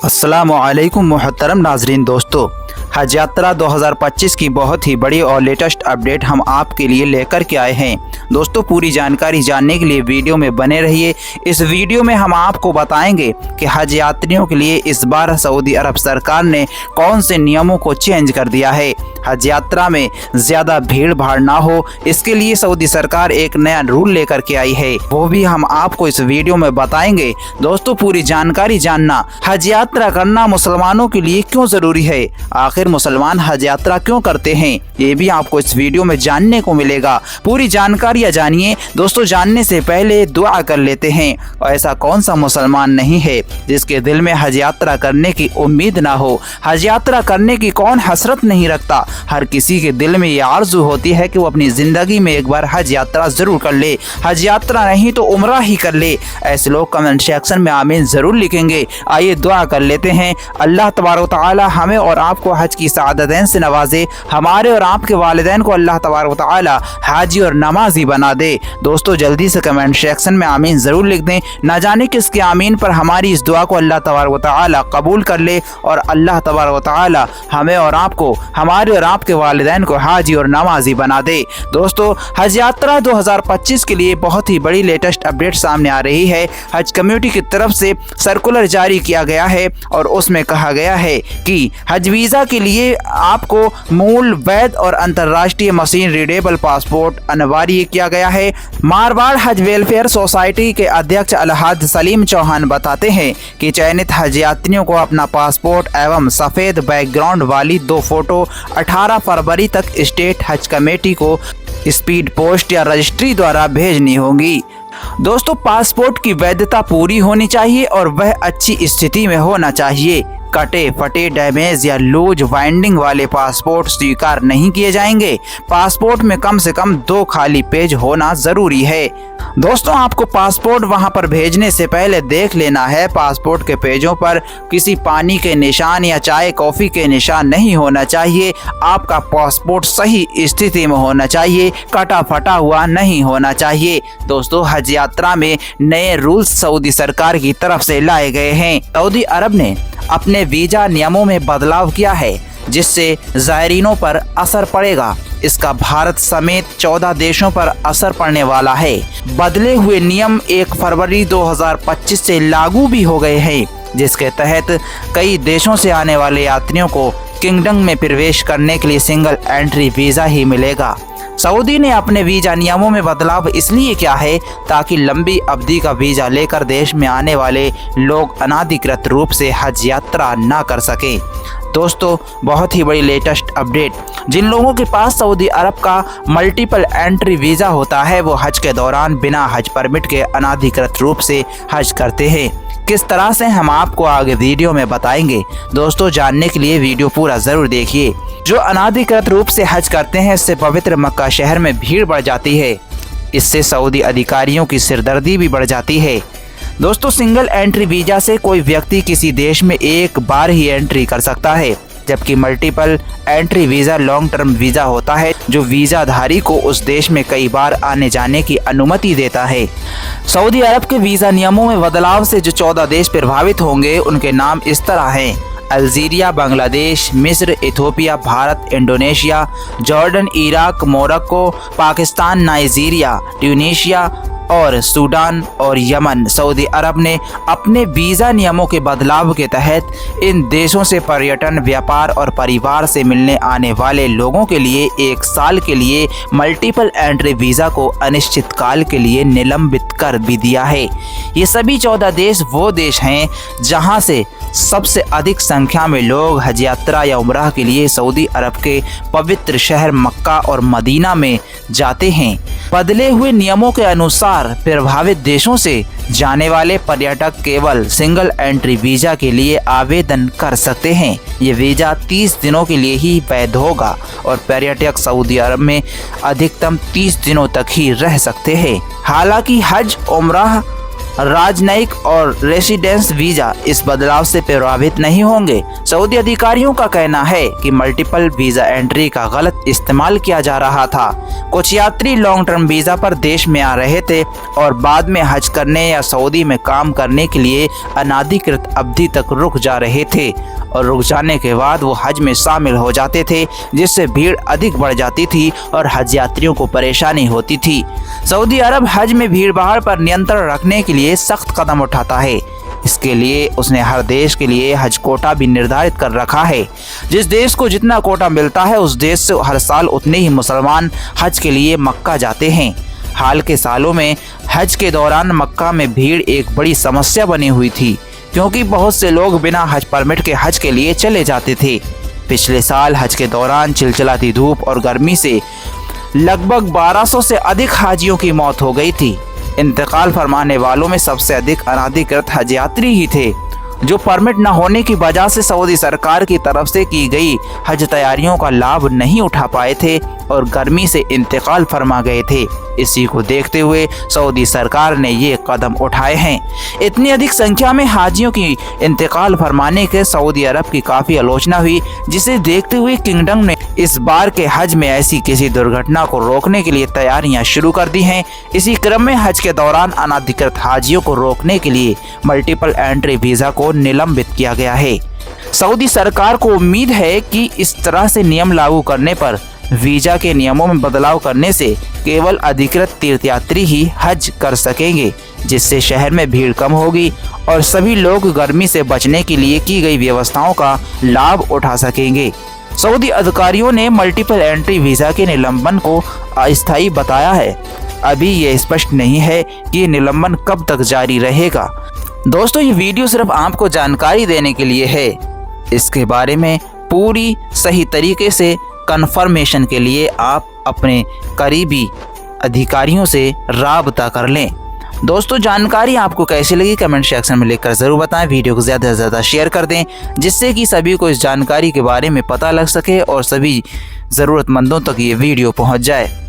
अस्सलामुअलैकुम मुहतरम नाजरीन दोस्तों, हज यात्रा 2025 की बहुत ही बड़ी और लेटेस्ट अपडेट हम आपके लिए लेकर के आए हैं। दोस्तों, पूरी जानकारी जानने के लिए वीडियो में बने रहिए। इस वीडियो में हम आपको बताएंगे कि हज यात्रियों के लिए इस बार सऊदी अरब सरकार ने कौन से नियमों को चेंज कर दिया है। हज यात्रा में ज़्यादा भीड़ भाड़ ना हो, इसके लिए सऊदी सरकार एक नया रूल लेकर के आई है, वो भी हम आपको इस वीडियो में बताएंगे। दोस्तों, पूरी जानकारी जानना, हज यात्रा करना मुसलमानों के लिए क्यों ज़रूरी है, आखिर मुसलमान हज यात्रा क्यों करते हैं, ये भी आपको इस वीडियो में जानने को मिलेगा। पूरी जानकारियाँ जानिए। दोस्तों, जानने से पहले दुआ कर लेते हैं। और ऐसा कौन सा मुसलमान नहीं है जिसके दिल में हज यात्रा करने की उम्मीद ना हो। हज यात्रा करने की कौन हसरत नहीं रखता। हर किसी के दिल में ये आरज़ू होती है कि वो अपनी ज़िंदगी में एक बार हज यात्रा ज़रूर कर ले, हज यात्रा नहीं तो उम्रा ही कर ले। ऐसे लोग कमेंट सेक्शन में आमीन ज़रूर लिखेंगे। आइए दुआ कर लेते हैं। अल्लाह तबारक व तआला हमें और आपको हज की सआदतैन से नवाजे। हमारे और आपके वालिदैन को अल्लाह तबारक व तआला हाजी और नमाजी बना दे। दोस्तों, जल्दी से कमेंट सेक्शन में आमीन ज़रूर लिख दें। ना जाने किसके आमीन पर हमारी इस दुआ को अल्लाह तबारक व तआला कबूल कर ले और अल्लाह तबारक व तआला हमें और आपको, हमारे और आपके वालिदैन को हाजी और नमाजी बना दे। दोस्तों, हज यात्रा 2025 के लिए बहुत ही बड़ी लेटेस्ट अपडेट सामने आ रही है। हज कम्युनिटी की तरफ से सर्कुलर जारी किया गया है और उसमें कहा गया है कि हज वीज़ा के लिए आपको मूल, वैध और अंतर्राष्ट्रीय मशीन रीडेबल पासपोर्ट अनिवार्य किया गया है। मारवाड़ हज वेलफेयर सोसाइटी के अध्यक्ष अलहाज सलीम चौहान बताते हैं कि चयनित हज यात्रियों को अपना पासपोर्ट एवं सफ़ेद बैकग्राउंड वाली 2 फोटो 18 फरवरी तक स्टेट हज कमेटी को स्पीड पोस्ट या रजिस्ट्री द्वारा भेजनी होगी। दोस्तों, पासपोर्ट की वैधता पूरी होनी चाहिए और वह अच्छी स्थिति में होना चाहिए। कटे फटे, डैमेज या लूज वाइंडिंग वाले पासपोर्ट स्वीकार नहीं किए जाएंगे। पासपोर्ट में कम से कम 2 खाली पेज होना ज़रूरी है। दोस्तों, आपको पासपोर्ट वहां पर भेजने से पहले देख लेना है पासपोर्ट के पेजों पर किसी पानी के निशान या चाय कॉफ़ी के निशान नहीं होना चाहिए। आपका पासपोर्ट सही स्थिति में होना चाहिए, कटा फटा हुआ नहीं होना चाहिए। दोस्तों, हज यात्रा में नए रूल्स सऊदी सरकार की तरफ से लाए गए हैं। सऊदी अरब ने अपने वीज़ा नियमों में बदलाव किया है जिससे ज़ायरीनों पर असर पड़ेगा। इसका भारत समेत 14 देशों पर असर पड़ने वाला है। बदले हुए नियम 1 फरवरी 2025 से लागू भी हो गए हैं, जिसके तहत कई देशों से आने वाले यात्रियों को किंगडम में प्रवेश करने के लिए सिंगल एंट्री वीज़ा ही मिलेगा। सऊदी ने अपने वीज़ा नियमों में बदलाव इसलिए किया है ताकि लंबी अवधि का वीज़ा लेकर देश में आने वाले लोग अनाधिकृत रूप से हज यात्रा ना कर सकें। दोस्तों, बहुत ही बड़ी लेटेस्ट अपडेट। जिन लोगों के पास सऊदी अरब का मल्टीपल एंट्री वीज़ा होता है वो हज के दौरान बिना हज परमिट के अनाधिकृत रूप से हज करते हैं। किस तरह से हम आपको आगे वीडियो में बताएंगे। दोस्तों, जानने के लिए वीडियो पूरा ज़रूर देखिए। जो अनाधिकृत रूप से हज करते हैं इससे पवित्र मक्का शहर में भीड़ बढ़ जाती है। इससे सऊदी अधिकारियों की सिरदर्दी भी बढ़ जाती है। दोस्तों, सिंगल एंट्री वीज़ा से कोई व्यक्ति किसी देश में एक बार ही एंट्री कर सकता है, जबकि multiple entry visa long term visa होता है जो वीज़ाधारी को उस देश में कई बार आने जाने की अनुमति देता है। सऊदी अरब के वीज़ा नियमों में बदलाव से जो 14 देश प्रभावित होंगे उनके नाम इस तरह हैं: अल्जीरिया, बांग्लादेश, मिस्र, Ethiopia, Bharat, Indonesia, Jordan, Iraq, Morocco, Pakistan, Nigeria, Tunisia और सूडान और यमन। सऊदी अरब ने अपने वीज़ा नियमों के बदलाव के तहत इन देशों से पर्यटन, व्यापार और परिवार से मिलने आने वाले लोगों के लिए 1 साल के लिए मल्टीपल एंट्री वीज़ा को अनिश्चित काल के लिए निलंबित कर भी दिया है। ये सभी 14 देश वो देश हैं जहां से सबसे अधिक संख्या में लोग हज यात्रा या उम्रा के लिए सऊदी अरब के पवित्र शहर मक्का और मदीना में जाते हैं। बदले हुए नियमों के अनुसार प्रभावित देशों से जाने वाले पर्यटक केवल सिंगल एंट्री वीज़ा के लिए आवेदन कर सकते हैं। ये वीज़ा 30 दिनों के लिए ही वैध होगा और पर्यटक सऊदी अरब में अधिकतम 30 दिनों तक ही रह सकते हैं। हालांकि हज, उम्रा राजनयिक और रेसिडेंस वीजा इस बदलाव से प्रभावित नहीं होंगे। सऊदी अधिकारियों का कहना है कि मल्टीपल वीजा एंट्री का गलत इस्तेमाल किया जा रहा था। कुछ यात्री लॉन्ग टर्म वीजा पर देश में आ रहे थे और बाद में हज करने या सऊदी में काम करने के लिए अनाधिकृत अवधि तक रुक जा रहे थे और रुक जाने के बाद वो हज में शामिल हो जाते थे, जिससे भीड़ अधिक बढ़ जाती थी और हज यात्रियों को परेशानी होती थी। सऊदी अरब हज में भीड़ भाड़ पर नियंत्रण रखने के लिए सख्त कदम उठाता है। इसके लिए उसने हर देश के लिए हज कोटा भी निर्धारित कर रखा है। जिस देश को जितना कोटा मिलता है उस देश से हर साल उतने ही मुसलमान हज के लिए मक्का जाते हैं। हाल के सालों में हज के दौरान मक्का में भीड़ एक बड़ी समस्या बनी हुई थी, क्योंकि बहुत से लोग बिना हज परमिट के हज के लिए चले जाते थे। पिछले साल हज के दौरान चिलचिलाती धूप और गर्मी से लगभग 1200 से अधिक हाजियों की मौत हो गई थी। इंतकाल फरमाने वालों में सबसे अधिक अनाधिकृत हज यात्री ही थे, जो परमिट न होने की वजह से सऊदी सरकार की तरफ से की गई हज तैयारियों का लाभ नहीं उठा पाए थे और गर्मी से इंतकाल फरमा गए थे। इसी को देखते हुए सऊदी सरकार ने ये कदम उठाए हैं। इतनी अधिक संख्या में हाजियों की इंतकाल फरमाने के सऊदी अरब की काफ़ी आलोचना हुई, जिसे देखते हुए किंगडम ने इस बार के हज में ऐसी किसी दुर्घटना को रोकने के लिए तैयारियां शुरू कर दी हैं। इसी क्रम में हज के दौरान अनाधिकृत हाजियों को रोकने के लिए मल्टीपल एंट्री वीज़ा को निलंबित किया गया है। सऊदी सरकार को उम्मीद है कि इस तरह से नियम लागू करने पर वीजा के नियमों में बदलाव करने से केवल अधिकृत तीर्थयात्री ही हज कर सकेंगे, जिससे शहर में भीड़ कम होगी और सभी लोग गर्मी से बचने के लिए की गई व्यवस्थाओं का लाभ उठा सकेंगे। सऊदी अधिकारियों ने मल्टीपल एंट्री वीज़ा के निलंबन को अस्थायी बताया है। अभी ये स्पष्ट नहीं है कि निलंबन कब तक जारी रहेगा। दोस्तों, ये वीडियो सिर्फ आपको जानकारी देने के लिए है। इसके बारे में पूरी सही तरीके से कंफर्मेशन के लिए आप अपने करीबी अधिकारियों से राबता कर लें। दोस्तों, जानकारी आपको कैसी लगी कमेंट सेक्शन में लिखकर ज़रूर बताएं। वीडियो को ज़्यादा से ज़्यादा शेयर कर दें, जिससे कि सभी को इस जानकारी के बारे में पता लग सके और सभी ज़रूरतमंदों तक ये वीडियो पहुंच जाए।